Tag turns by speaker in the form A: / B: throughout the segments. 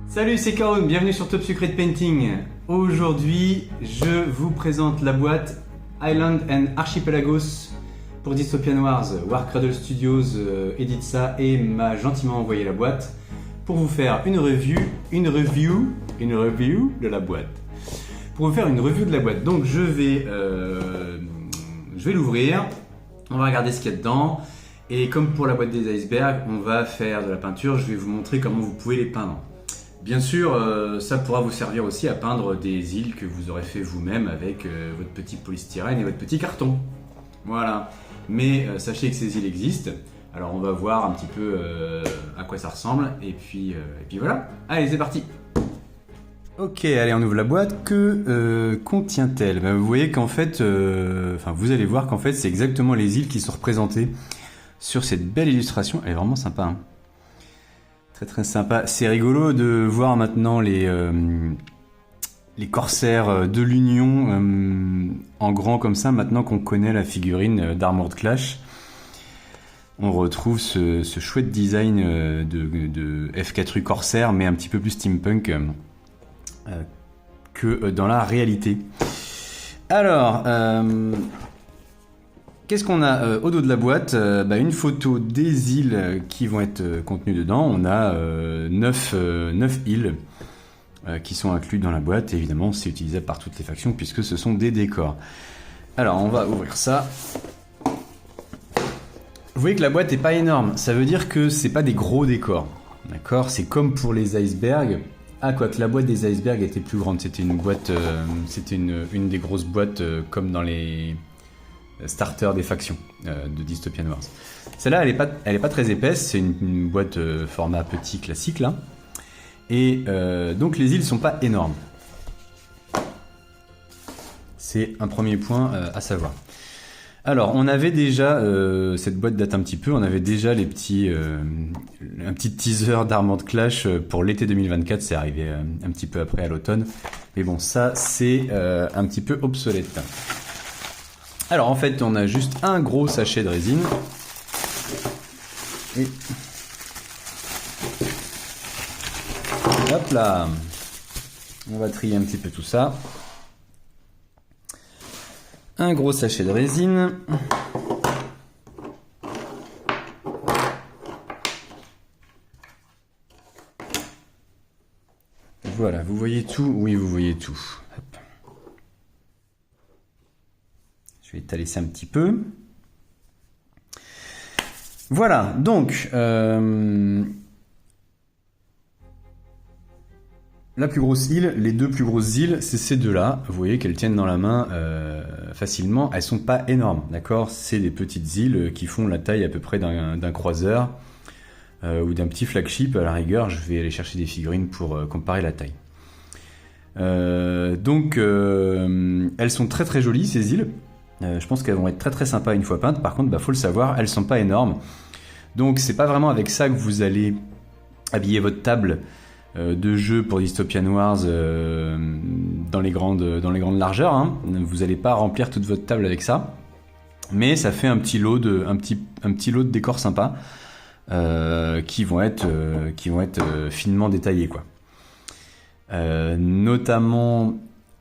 A: Salut, c'est Kaoun, bienvenue sur Top Secret Painting. Aujourd'hui, je vous présente la boîte Island and Archipelagos pour Dystopian Wars. Warcradle Studios édite ça et m'a gentiment envoyé la boîte pour vous faire une review de la boîte. Pour vous faire une review de la boîte. Donc je vais l'ouvrir, on va regarder ce qu'il y a dedans. Et comme pour la boîte des icebergs, on va faire de la peinture, je vais vous montrer comment vous pouvez les peindre. Bien sûr, ça pourra vous servir aussi à peindre des îles que vous aurez fait vous-même avec votre petit polystyrène et votre petit carton. Voilà. Mais sachez que ces îles existent. Alors on va voir un petit peu à quoi ça ressemble. Et puis voilà. Allez, c'est parti. Ok, allez, on ouvre la boîte. Que contient-elle? Vous voyez qu'en fait, vous allez voir qu'en fait, c'est exactement les îles qui sont représentées sur cette belle illustration. Elle est vraiment sympa, hein. Très très sympa. C'est rigolo de voir maintenant les corsaires de l'Union en grand comme ça, maintenant qu'on connaît la figurine d'Armored Clash. On retrouve ce chouette design de F4U corsaire, mais un petit peu plus steampunk que dans la réalité. Alors, qu'est-ce qu'on a au dos de la boîte? Une photo des îles qui vont être contenues dedans. On a 9 îles qui sont incluses dans la boîte. Et évidemment, c'est utilisable par toutes les factions puisque ce sont des décors. Alors, on va ouvrir ça. Vous voyez que la boîte n'est pas énorme. Ça veut dire que c'est pas des gros décors. D'accord? C'est comme pour les icebergs. Ah, quoique la boîte des icebergs était plus grande. C'était une boîte, c'était une des grosses boîtes comme dans les starter des factions de Dystopian Wars. Celle-là, elle est pas très épaisse, c'est une boîte format petit classique là. Et donc les îles sont pas énormes. C'est un premier point à savoir. Alors, on avait déjà, cette boîte date un petit peu, on avait déjà un petit teaser d'Armored Clash pour l'été 2024, c'est arrivé un petit peu après à l'automne. Mais bon, ça c'est un petit peu obsolète. Alors en fait, on a juste un gros sachet de résine. Et hop là, on va trier un petit peu tout ça. Un gros sachet de résine. Voilà, vous voyez tout? Oui, vous voyez tout. Hop. Je vais étaler ça un petit peu. Voilà, donc la plus grosse île, les deux plus grosses îles, c'est ces deux-là. Vous voyez qu'elles tiennent dans la main facilement. Elles sont pas énormes, d'accord? C'est des petites îles qui font la taille à peu près d'un croiseur ou d'un petit flagship. À la rigueur, je vais aller chercher des figurines pour comparer la taille. Donc, elles sont très très jolies ces îles. Je pense qu'elles vont être très très sympas une fois peintes. Par contre, faut le savoir, elles sont pas énormes. Donc c'est pas vraiment avec ça que vous allez habiller votre table de jeu pour Dystopian Wars dans les grandes largeurs, hein. Vous n'allez pas remplir toute votre table avec ça. Mais ça fait un petit lot de décors sympas qui vont être finement détaillés, quoi. Notamment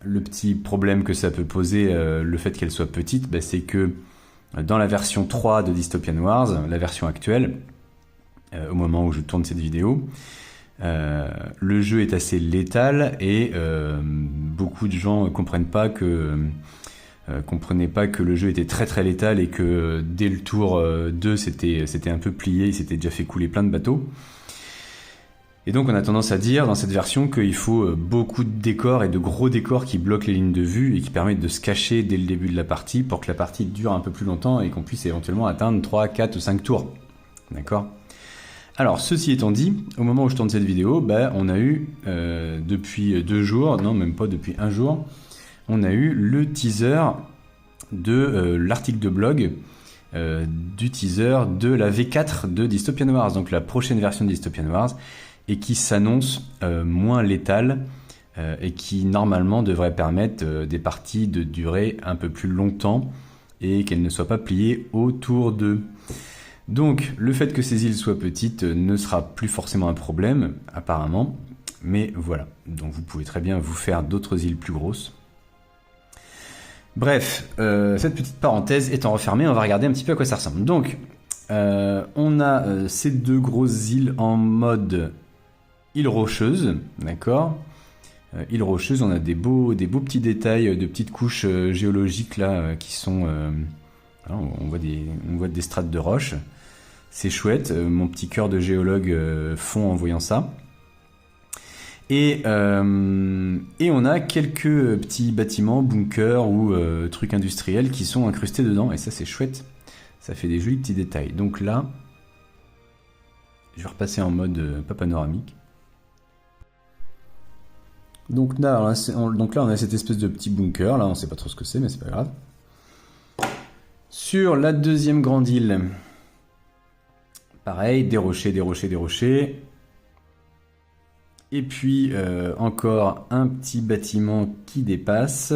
A: le petit problème que ça peut poser, le fait qu'elle soit petite, c'est que dans la version 3 de Dystopian Wars, la version actuelle, au moment où je tourne cette vidéo, le jeu est assez létal et beaucoup de gens comprenaient pas que le jeu était très très létal et que dès le tour 2 c'était un peu plié, il s'était déjà fait couler plein de bateaux. Et donc on a tendance à dire dans cette version qu'il faut beaucoup de décors et de gros décors qui bloquent les lignes de vue et qui permettent de se cacher dès le début de la partie pour que la partie dure un peu plus longtemps et qu'on puisse éventuellement atteindre 3, 4 ou 5 tours. D'accord? Alors ceci étant dit, au moment où je tourne cette vidéo, on a eu depuis 2 jours, non même pas depuis 1 jour, on a eu le teaser de l'article de blog du teaser de la V4 de Dystopian Wars, donc la prochaine version de Dystopian Wars, et qui s'annonce moins létale et qui normalement devrait permettre des parties de durer un peu plus longtemps et qu'elles ne soient pas pliées autour d'eux. Donc le fait que ces îles soient petites ne sera plus forcément un problème apparemment, mais voilà. Donc vous pouvez très bien vous faire d'autres îles plus grosses. Bref, cette petite parenthèse étant refermée, on va regarder un petit peu à quoi ça ressemble. Donc, on a ces deux grosses îles en mode île rocheuse, d'accord. Île rocheuse, on a des beaux petits détails de petites couches géologiques là qui sont... on voit des strates de roches. C'est chouette, mon petit cœur de géologue fond en voyant ça. Et on a quelques petits bâtiments, bunkers ou trucs industriels qui sont incrustés dedans. Et ça, c'est chouette. Ça fait des jolis petits détails. Donc là, je vais repasser en mode pas panoramique. Donc là, on a cette espèce de petit bunker. Là, on sait pas trop ce que c'est, mais c'est pas grave. Sur la deuxième grande île, pareil, des rochers, des rochers, des rochers. Et puis encore un petit bâtiment qui dépasse.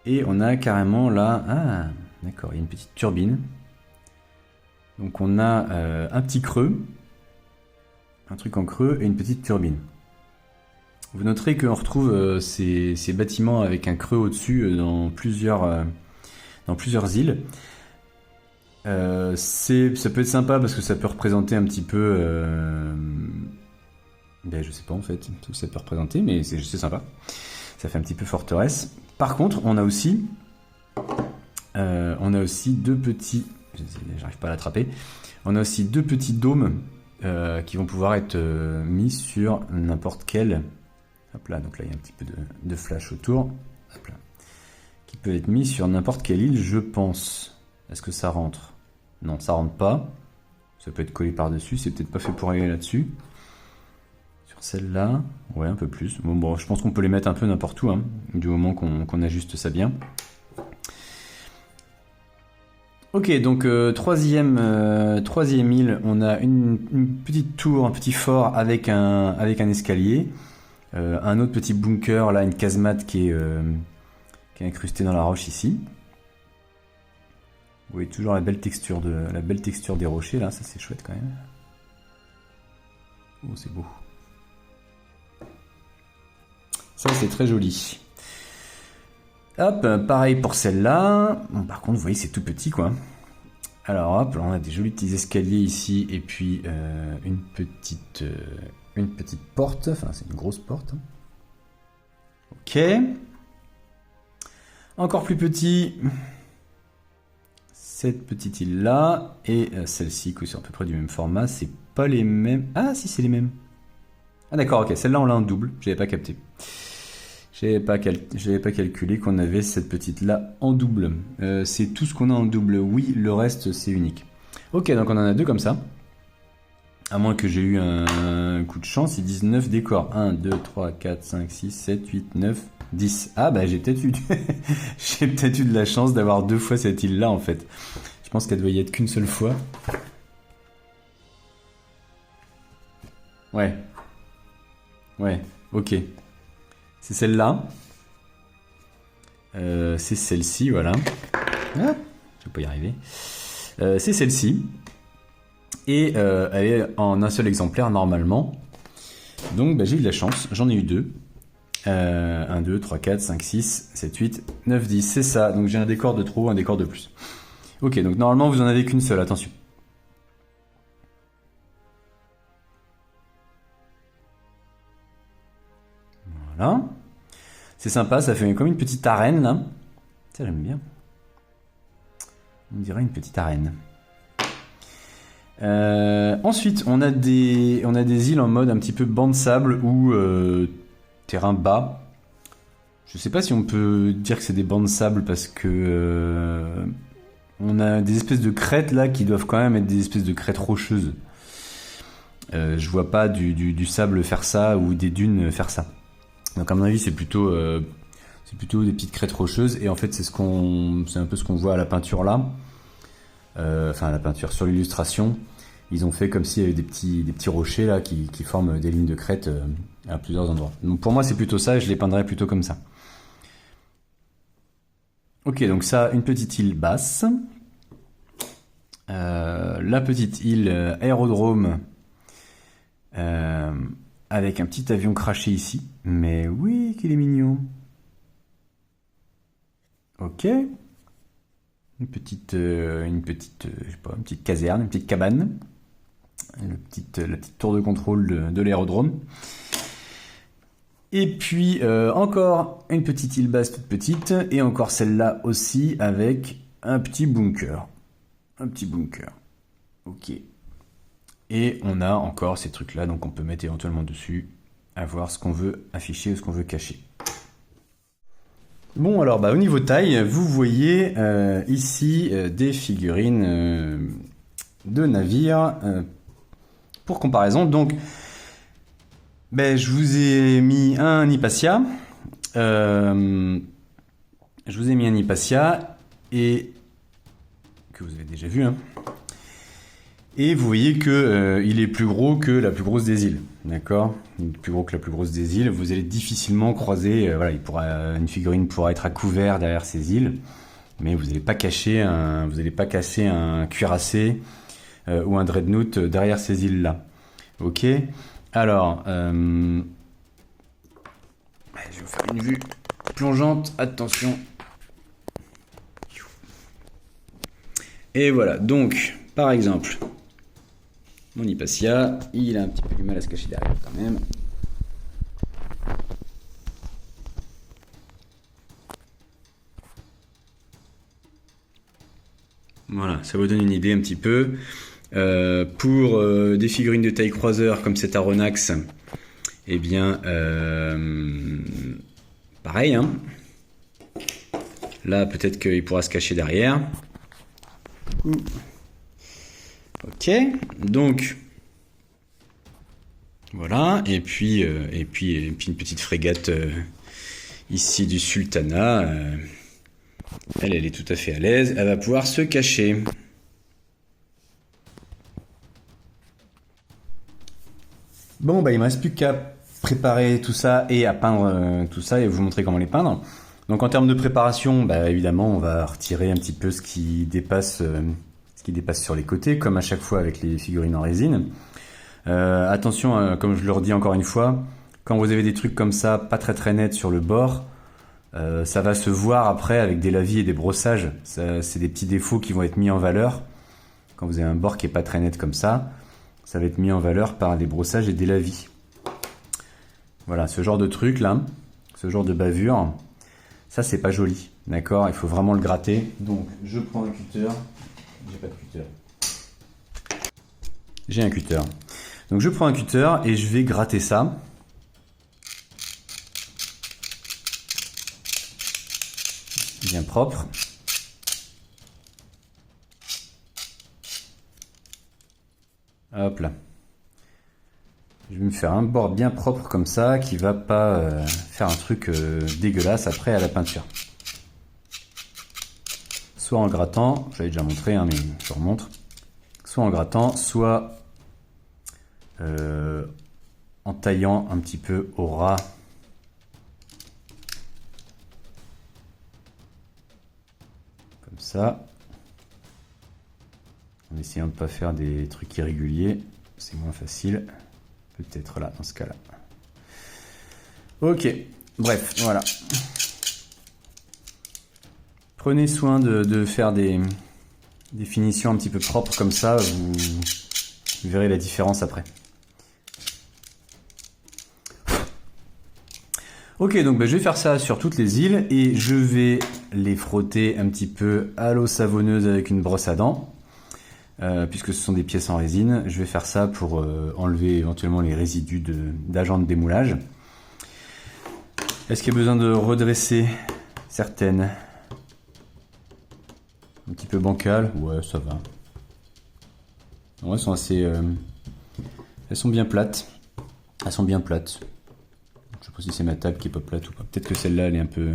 A: Et on a carrément là... Ah, d'accord, il y a une petite turbine. Donc on a un petit creux. Un truc en creux et une petite turbine. Vous noterez qu'on retrouve ces bâtiments avec un creux au-dessus dans plusieurs îles. Ça peut être sympa parce que ça peut représenter un petit peu... Ben, je sais pas en fait tout ça peut représenter, mais c'est sympa. Ça fait un petit peu forteresse. Par contre, on a aussi deux petits... J'arrive pas à l'attraper. On a aussi deux petits dômes qui vont pouvoir être mis sur n'importe quel... Hop là, donc là il y a un petit peu de flash autour. Hop là. Qui peut être mis sur n'importe quelle île, je pense. Est-ce que ça rentre? Non, ça rentre pas. Ça peut être collé par-dessus, c'est peut-être pas fait pour aller là-dessus. Sur celle-là, ouais, un peu plus. Bon, je pense qu'on peut les mettre un peu n'importe où, hein, du moment qu'on ajuste ça bien. Ok, donc troisième île, on a une petite tour, un petit fort avec un escalier. Un autre petit bunker, là, une casemate qui est incrustée dans la roche ici. Vous voyez toujours la belle texture des rochers, là, ça c'est chouette quand même. Oh, c'est beau. Ça c'est très joli. Hop, pareil pour celle-là. Bon, par contre, vous voyez, c'est tout petit, quoi. Alors, hop, là, on a des jolis petits escaliers ici, et puis une petite porte. Enfin, c'est une grosse porte. Ok. Encore plus petit. Cette petite île-là, et celle-ci, qui sont à peu près du même format. C'est pas les mêmes... Ah, si, c'est les mêmes. Ah, d'accord, ok. Celle-là, on l'a en double. J'avais pas capté. J'avais pas calculé qu'on avait cette petite-là en double. C'est tout ce qu'on a en double. Oui, le reste, c'est unique. Ok, donc on en a deux comme ça. À moins que j'ai eu un coup de chance, ils disent 9 décors. 1, 2, 3, 4, 5, 6, 7, 8, 9, 10. Ah bah j'ai peut-être eu de la chance d'avoir deux fois cette île-là en fait. Je pense qu'elle doit y être qu'une seule fois. Ouais. Ouais, ok. C'est celle-là. C'est celle-ci, voilà. Ah, je vais pas y arriver. C'est celle-ci. Et elle est en un seul exemplaire normalement. Donc bah, j'ai eu de la chance, j'en ai eu deux. 1, 2, 3, 4, 5, 6, 7, 8, 9, 10, c'est ça. Donc j'ai un décor de trop, un décor de plus. Ok, donc normalement vous en avez qu'une seule, attention. Voilà. C'est sympa, ça fait comme une petite arène là. Ça j'aime bien. On dirait une petite arène. Ensuite, on a des îles en mode un petit peu banc de sable ou terrain bas. Je sais pas si on peut dire que c'est des bancs de sable parce que on a des espèces de crêtes là qui doivent quand même être des espèces de crêtes rocheuses. Je vois pas du sable faire ça ou des dunes faire ça. Donc à mon avis, c'est plutôt des petites crêtes rocheuses et en fait c'est un peu ce qu'on voit à la peinture là. Enfin la peinture sur l'illustration, ils ont fait comme s'il y avait des petits rochers là qui forment des lignes de crête à plusieurs endroits. Donc pour moi c'est plutôt ça et je les peindrais plutôt comme ça. Ok, donc ça, une petite île basse. La petite île aérodrome avec un petit avion craché ici. Mais oui, qu'il est mignon. Ok. Une petite, je sais pas, une petite caserne, une petite cabane. La petite tour de contrôle de l'aérodrome. Et puis encore une petite île basse toute petite. Et encore celle-là aussi avec un petit bunker. Un petit bunker. Ok. Et on a encore ces trucs-là, donc on peut mettre éventuellement dessus, à voir ce qu'on veut afficher ou ce qu'on veut cacher. Bon, alors au niveau taille, vous voyez ici des figurines de navires pour comparaison. Donc, je vous ai mis un Hypatia. Et que vous avez déjà vu, hein. Et vous voyez que il est plus gros que la plus grosse des îles, d'accord? Il est plus gros que la plus grosse des îles. Vous allez difficilement croiser. Voilà, une figurine pourra être à couvert derrière ces îles, mais vous n'allez pas casser un cuirassé ou un dreadnought derrière ces îles-là. Ok. Alors, je vais vous faire une vue plongeante. Attention. Et voilà. Donc, par exemple. Mon Hypatia, il a un petit peu du mal à se cacher derrière quand même. Voilà, ça vous donne une idée un petit peu. Pour des figurines de taille croiseur comme cet Aronnax, eh bien, pareil, hein. Là, peut-être qu'il pourra se cacher derrière. Ok, donc voilà, et puis une petite frégate ici du Sultanat. Elle est tout à fait à l'aise, elle va pouvoir se cacher. Bon, il me reste plus qu'à préparer tout ça et à peindre tout ça et vous montrer comment les peindre. Donc en termes de préparation, évidemment, on va retirer un petit peu ce qui dépasse sur les côtés, comme à chaque fois avec les figurines en résine. Attention, comme je le redis encore une fois, quand vous avez des trucs comme ça, pas très nets sur le bord, ça va se voir après avec des lavis et des brossages. C'est des petits défauts qui vont être mis en valeur. Quand vous avez un bord qui est pas très net comme ça va être mis en valeur par des brossages et des lavis. Voilà, ce genre de truc là, ce genre de bavure, ça c'est pas joli, d'accord? Il faut vraiment le gratter. Donc je prends un cutter. J'ai pas de cutter. J'ai un cutter. Donc je prends un cutter et je vais gratter ça. Bien propre. Hop là. Je vais me faire un bord bien propre comme ça qui va pas faire un truc dégueulasse après à la peinture. Soit en le grattant, j'avais déjà montré, hein, mais je remontre. Soit en grattant, soit en taillant un petit peu au ras. Comme ça. En essayant de ne pas faire des trucs irréguliers. C'est moins facile. Peut-être là, dans ce cas-là. Ok. Bref, voilà. Prenez soin de faire des finitions un petit peu propres comme ça. Vous verrez la différence après. Ok, donc je vais faire ça sur toutes les îles et je vais les frotter un petit peu à l'eau savonneuse avec une brosse à dents. Puisque ce sont des pièces en résine, je vais faire ça pour enlever éventuellement les résidus d'agents de démoulage. Est-ce qu'il y a besoin de redresser certaines? Un petit peu bancales? Ouais, ça va. Non, elles sont assez... elles sont bien plates. Elles sont bien plates. Je sais pas si c'est ma table qui est pas plate ou pas. Peut-être que celle-là, elle est un peu...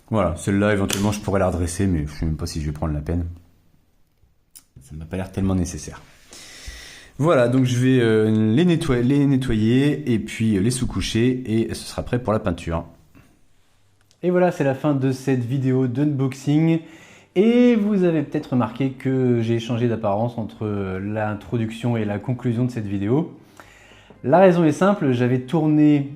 A: Voilà, celle-là, éventuellement, je pourrais la redresser, mais je sais même pas si je vais prendre la peine. Ça ne m'a pas l'air tellement nécessaire. Voilà, donc je vais les nettoyer et puis les sous-coucher et ce sera prêt pour la peinture. Et voilà, c'est la fin de cette vidéo d'unboxing. Et vous avez peut-être remarqué que j'ai changé d'apparence entre l'introduction et la conclusion de cette vidéo. La raison est simple, j'avais tourné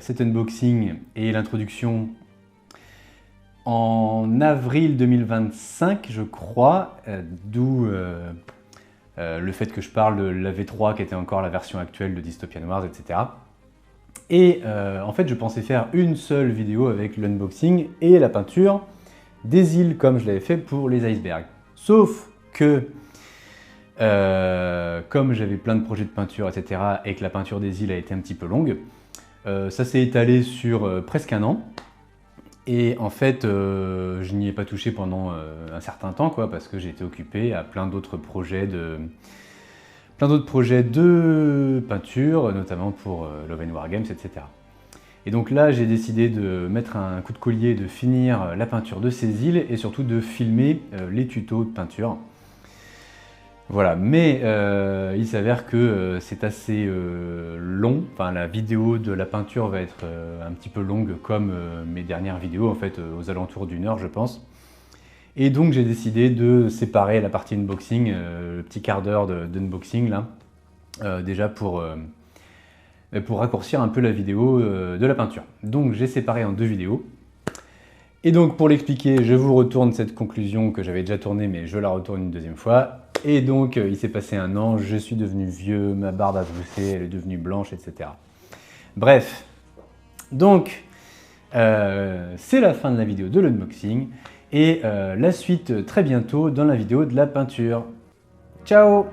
A: cet unboxing et l'introduction en avril 2025, je crois, d'où le fait que je parle de la V3 qui était encore la version actuelle de Dystopian Wars, etc. Et en fait, je pensais faire une seule vidéo avec l'unboxing et la peinture des îles comme je l'avais fait pour les icebergs. Sauf que, comme j'avais plein de projets de peinture, etc., et que la peinture des îles a été un petit peu longue, ça s'est étalé sur presque un an. Et en fait, je n'y ai pas touché pendant un certain temps, quoi, parce que j'ai été occupé à plein d'autres projets de peinture, notamment pour Love & Wargames, etc. Et donc là, j'ai décidé de mettre un coup de collier, de finir la peinture de ces îles et surtout de filmer les tutos de peinture. Voilà, mais il s'avère que c'est assez long, enfin la vidéo de la peinture va être un petit peu longue comme mes dernières vidéos, en fait aux alentours d'1 heure je pense. Et donc j'ai décidé de séparer la partie unboxing, le petit quart d'heure d'unboxing là, déjà pour raccourcir un peu la vidéo de la peinture. Donc j'ai séparé en 2 vidéos. Et donc pour l'expliquer, je vous retourne cette conclusion que j'avais déjà tournée, mais je la retourne une deuxième fois. Et donc il s'est passé un an, je suis devenu vieux, ma barbe a poussé, elle est devenue blanche, etc. Bref, donc c'est la fin de la vidéo de l'unboxing et la suite très bientôt dans la vidéo de la peinture. Ciao!